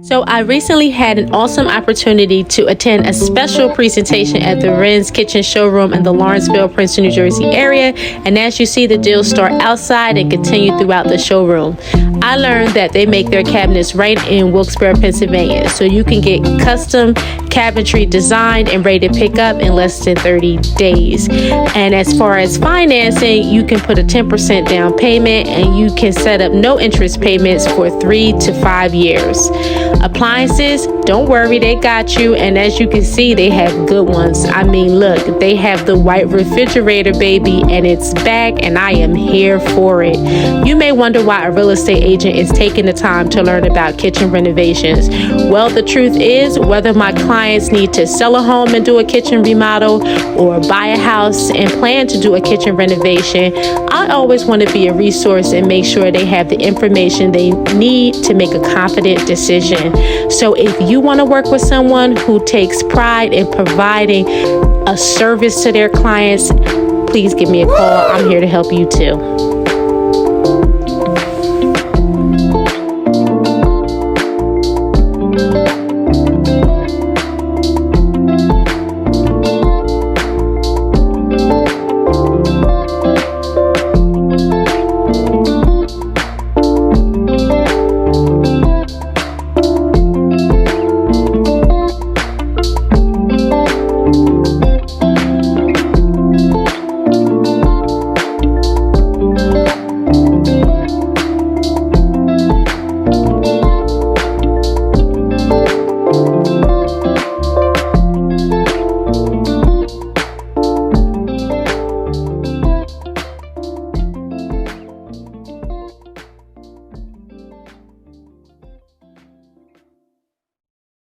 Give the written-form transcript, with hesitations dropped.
So I recently had an awesome opportunity to attend a special presentation at the Wren Kitchens showroom in the Lawrenceville, Princeton, New Jersey area. And as you see, the deals start outside and continue throughout the showroom. I learned that they make their cabinets right in Wilkes-Barre, Pennsylvania. So you can get custom cabinetry designed and ready to pick up in less than 30 days. And as far as financing, you can put a 10% down payment and you can set up no interest payments for 3 to 5 years. Appliances, don't worry, they got you. And as you can see, they have good ones. I mean, look, they have the white refrigerator, baby, and it's back, and I am here for it. You may wonder why a real estate agent is taking the time to learn about kitchen renovations. Well, the truth is, whether my clients need to sell a home and do a kitchen remodel or buy a house and plan to do a kitchen renovation, I always want to be a resource and make sure they have the information they need to make a confident decision. So if you want to work with someone who takes pride in providing a service to their clients, please give me a call. I'm here to help you too.